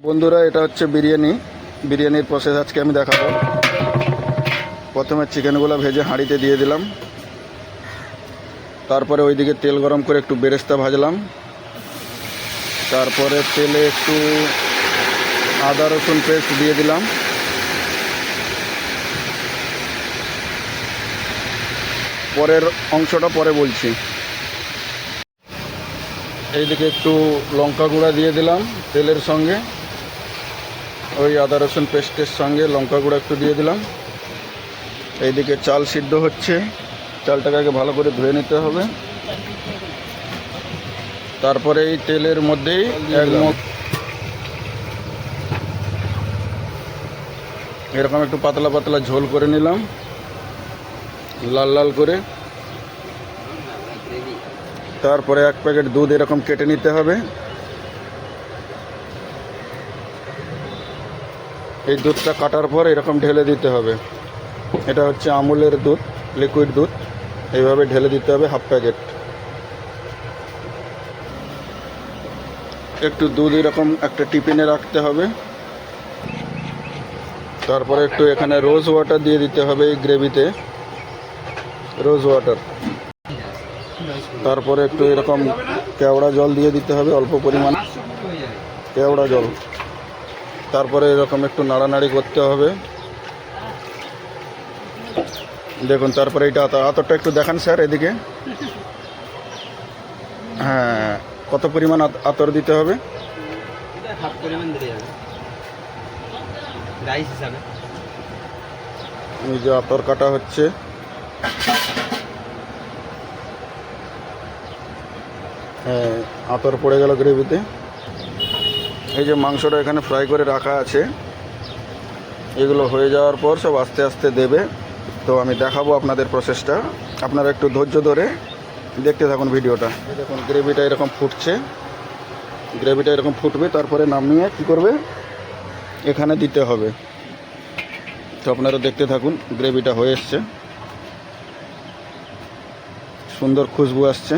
বন্ধুরা, এটা হচ্ছে বিরিয়ানির প্রসেস আজকে আমি দেখাবো। প্রথমে চিকেনগুলো ভেজে হাঁড়িতে দিয়ে দিলাম। তারপরে ওইদিকে তেল গরম করে একটু বেরেস্তা ভাজলাম। তারপরে তেলে একটু আদা রসুন পেস্ট দিয়ে দিলাম। পরের অংশটা পরে বলছি। এইদিকে একটু লঙ্কা গুঁড়া দিয়ে দিলাম তেলের সঙ্গে, ওই আদা রসুন পেস্টের সঙ্গে লঙ্কা গুঁড়া একটু দিয়ে দিলাম। এইদিকে চাল সিদ্ধ হচ্ছে, চালটাকে আগে ভালো করে ধুয়ে নিতে হবে। তারপরে এই তেলের মধ্যেই এরকম একটু পাতলা পাতলা ঝোল করে নিলাম, লাল লাল করে। তারপরে 1 প্যাকেট দুধ এরকম কেটে নিতে হবে। এই দুধটা কাটার পর এরকম ঢেলে দিতে হবে। এটা হচ্ছে আমুলের দুধ, লিকুইড দুধ। এইভাবে ঢেলে দিতে হবে 1/2 প্যাকেট। একটু দুধ এরকম একটা টিফিনে রাখতে হবে। তারপরে একটু এখানে রোজ ওয়াটার দিয়ে দিতে হবে এই গ্রেভিতে, রোজ ওয়াটার। তারপরে একটু এরকম কেওড়া জল দিয়ে দিতে হবে, অল্প পরিমাণ কেওড়া জল। তারপরে এরকম একটু নাড়ানাড়ি করতে হবে। দেখুন, তারপরে এটা আতরটা একটু দেখান স্যার এদিকে। হ্যাঁ, কত পরিমাণ আতর দিতে হবে? হাফ পরিমাণ দিতে হবে রাইস হিসাবে। এই যে আতর কাটা হচ্ছে। হ্যাঁ, আতর পড়ে গেল গ্রেভিতে। এই যে মাংসটা এখানে ফ্রাই করে রাখা আছে, এগুলো হয়ে যাওয়ার পর সব আস্তে আস্তে দেবে। তো আমি দেখাবো আপনাদের প্রসেসটা, আপনারা একটু ধৈর্য ধরে দেখতে থাকুন ভিডিওটা। দেখুন, গ্রেভিটা এরকম ফুটছে, গ্রেভিটা এরকম ফুটবে। তারপরে নামিয়ে কী করবে, এখানে দিতে হবে। তো আপনারা দেখতে থাকুন, গ্রেভিটা হয়ে এসছে, সুন্দর খুশবু আসছে।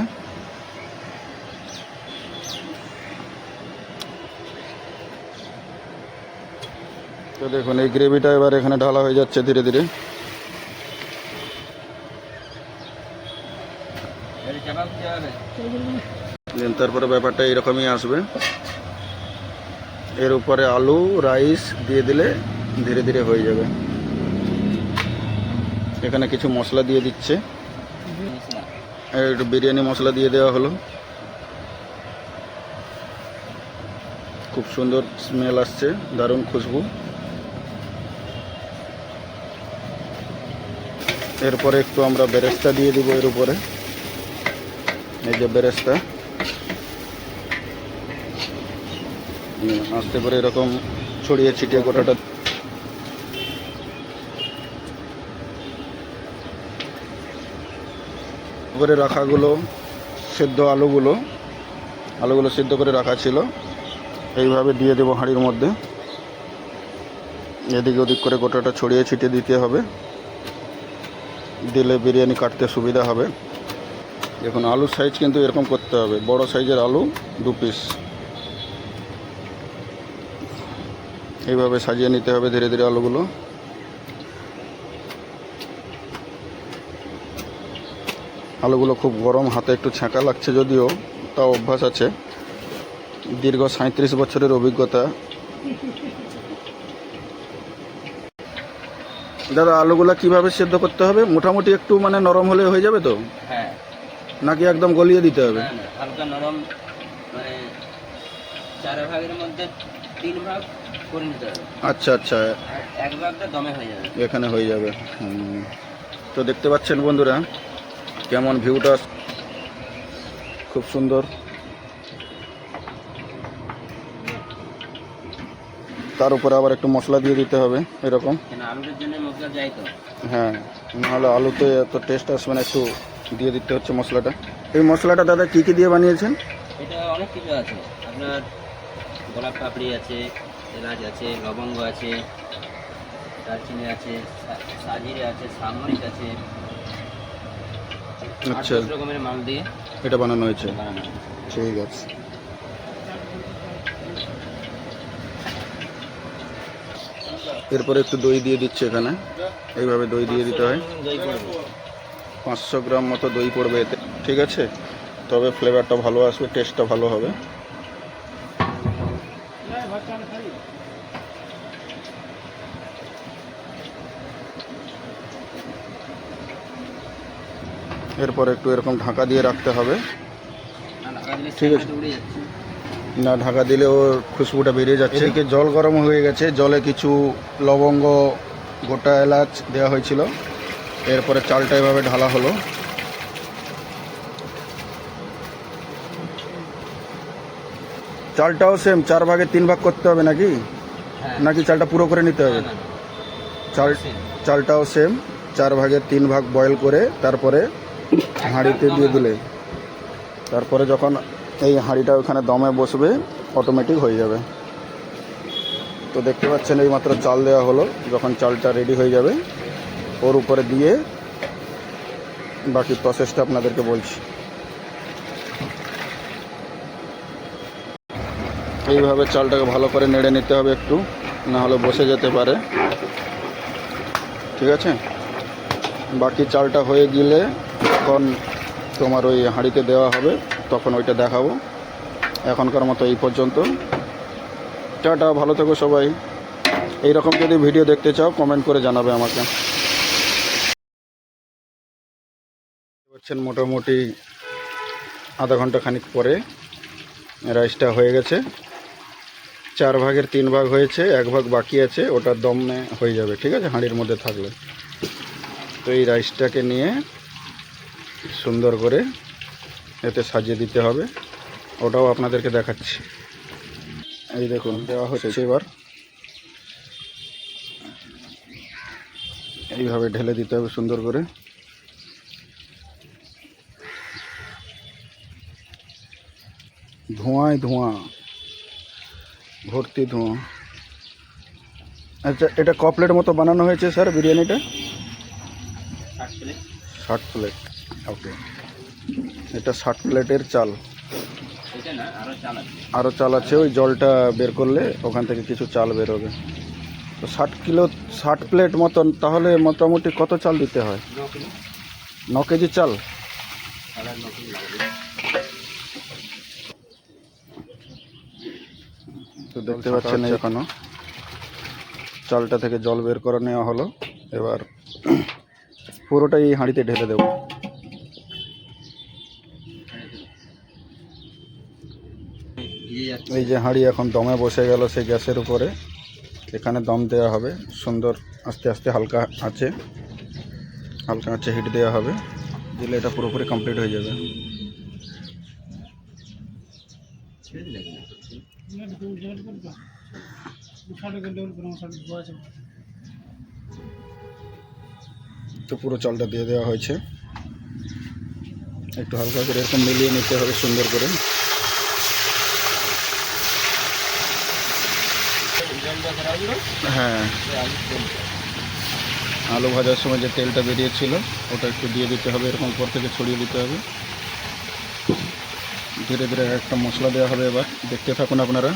তো দেখুন, এই গ্রেভিটা এবার এখানে ঢালা হয়ে যাচ্ছে ধীরে ধীরে। তারপরে ব্যাপারটা এরকমই আসবে। এর উপরে আলু রাইস দিয়ে দিলে ধীরে ধীরে হয়ে যাবে। এখানে কিছু মশলা দিয়ে দিচ্ছে, একটু বিরিয়ানি মশলা দিয়ে দেওয়া হলো। খুব সুন্দর স্মেল আসছে, দারুণ খুশবু। এরপরে একটু আমরা বেরেস্তা দিয়ে দিব এর উপরে। এই যে বেরেস্তা, আস্তে করে এরকম ছড়িয়ে ছিটিয়ে গোটাটা। করে রাখাগুলো সেদ্ধ আলুগুলো সেদ্ধ করে রাখা ছিল, এইভাবে দিয়ে দেবো হাঁড়ির মধ্যে। এদিকে ওদিক করে গোটাটা ছড়িয়ে ছিটিয়ে দিতে হবে, দিলে বিরিয়ানি কাটতে সুবিধা হবে। দেখুন, আলুর সাইজ কিন্তু এরকম করতে হবে, বড় সাইজের আলু 2 পিস। এইভাবে সাজিয়ে নিতে হবে ধীরে ধীরে আলুগুলো। আলুগুলো খুব গরম, হাতে একটু ছ্যাঁকা লাগছে যদিও, তাও অভ্যাস আছে, দীর্ঘ 37 বছরের অভিজ্ঞতা। দাদা, আলুগুলো কিভাবে সেদ্ধ করতে হবে? মোটামুটি একটু মানে নরম হলে হয়ে যাবে তো? হ্যাঁ। নাকি একদম গলিয়ে দিতে হবে? হালকা নরম, মানে 4 ভাগের মধ্যে 3 ভাগ করে নিতে হবে। আচ্ছা আচ্ছা, 1 ভাগটা দমে হয়ে যাবে, এখানে হয়ে যাবে। তো দেখতে পাচ্ছেন বন্ধুরা কেমন ভিউটা, খুব সুন্দর। তার উপরে আবার একটু মশলা দিয়ে দিতে হবে এরকম। আলুর জন্য মশলা যাই তো। হ্যাঁ, নাহলে আলুতে এত টেস্ট আসবে না, একটু দিয়ে দিতে হচ্ছে মশলাটা। এই মশলাটা দাদা কী কী দিয়ে বানিয়েছেন? এটা অনেক কিছু আছে, আপনার গোলাপ পাপড়ি আছে, এলাচ আছে, লবঙ্গ আছে, দারচিনি আছে, সাজিরে আছে, সামরিক আছে। আচ্ছা, 8 রকমের মাল দিয়ে এটা বানানো হয়েছে। ঠিক আছে। এরপরে একটু দই দিয়ে দিচ্ছে এখানে, এইভাবে দই দিয়ে দিতে হয়। দই পড়বে। 500 গ্রাম মতো দই পড়বে এতে, ঠিক আছে? তবে ফ্লেভারটা ভালো আসবে, টেস্টটা ভালো হবে। এরপর একটু এরকম ঢাকা দিয়ে রাখতে হবে। ঠিক আছে। উড়ে যাচ্ছে। না, ঢাকা দিলে ওর খুশবুটা বেরিয়ে যাচ্ছে। এদিকে জল গরম হয়ে গেছে, জলে কিছু লবঙ্গ, গোটা এলাচ দেওয়া হয়েছিল। এরপরে চালটা এভাবে ঢালা হলো। চালটাও সেম 4 ভাগে 3 ভাগ করতে হবে নাকি? হ্যাঁ। নাকি চালটা পুরো করে নিতে হবে? না, না, চাল same। চালটাও সেম 4 ভাগের 3 ভাগ বয়েল করে তারপরে হাঁড়িতে দিয়ে দিলে, তারপরে যখন এই হাঁড়িটা ওখানে দমে বসবে অটোমেটিক হয়ে যাবে। তো দেখতে পাচ্ছেন এই মাত্র চাল দেওয়া হলো। যখন চালটা রেডি হয়ে যাবে ওর উপরে দিয়ে বাকি প্রসেসটা আপনাদেরকে বলছি। এইভাবে চালটাকে ভালো করে নেড়ে নিতে হবে একটু, না হলে বসে যেতে পারে, ঠিক আছে? বাকি চালটা হয়ে গেলে তখন তোমার ওই হাঁড়িতে দেওয়া হবে, তখন ওইটা দেখাবো। এখনকার মতো এই পর্যন্ত। টাটা, ভালো থেকো সবাই। এইরকম যদি ভিডিও দেখতে চাও কমেন্ট করে জানাবে আমাকে। মোটামুটি আধা ঘন্টা খানিক পরে রাইসটা হয়ে গেছে। 4 ভাগের 3 ভাগ হয়েছে, 1 ভাগ বাকি আছে, ওটা দমে হয়ে যাবে, ঠিক আছে, হাঁড়ির মধ্যে থাকলে। তো এই রাইসটাকে নিয়ে সুন্দর করে এতে সাজিয়ে দিতে হবে, ওটাও আপনাদেরকে দেখাচ্ছি। এই দেখুন দেওয়া হচ্ছে। এবার এইভাবে ঢেলে দিতে হবে সুন্দর করে। ধোঁয়ায় ধোঁয়া, ভর্তি ধোঁয়া। আচ্ছা, এটা ক প্লেট মতো বানানো হয়েছে স্যার বিরিয়ানিটা? 60 প্লেট। 60 প্লেট, ওকে। এটা 60 প্লেটের চাল। এটা না, আরো চাল আছে। আরও চাল আছে, ওই জলটা বের করলে ওখান থেকে কিছু চাল বেরোবে। তো 60 প্লেট মতন, তাহলে মোটামুটি কত চাল দিতে হয়? 9 কিলো। 9 কেজি চাল। সাদা 9 কিলো লাগবে। তো দেখতে পাচ্ছেন এখনো চালটা থেকে জল বের করে নেওয়া হলো। এবার পুরোটাই এই হাঁড়িতে ঢেলে দেব। এই যে হাঁড়ি এখন দমে বসে গেল সেই গ্যাসের উপরে। এখানে দম দেওয়া হবে সুন্দর, আস্তে আস্তে হালকা আছে হিট দেওয়া হবে, দিলে এটা পুরোপুরি কমপ্লিট হয়ে যাবে। তো পুরো চালটা দিয়ে দেওয়া হয়েছে, একটু হালকা করে এরকম মিলিয়ে নিতে হবে সুন্দর করে। হ্যাঁ, আলু ভাজার সময় যে তেলটা বেরিয়েছিল ওটা একটু দিয়ে দিতে হবে, এরকম উপর থেকে ছড়িয়ে দিতে হবে। ধীরে ধীরে একটা মশলা দেওয়া হবে, এবার দেখতে থাকুন আপনারা।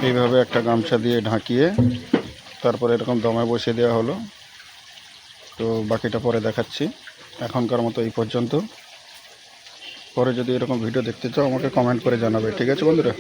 এইভাবে একটা গামছা দিয়ে ঢাকিয়ে তারপরে এরকম দমে বসিয়ে দেওয়া হলো। তো বাকিটা পরে দেখাচ্ছি, এখনকার মতো এই পর্যন্ত। পরে যদি এরকম ভিডিও দেখতে চাও আমাকে কমেন্ট করে জানাবে, ঠিক আছে বন্ধুরা?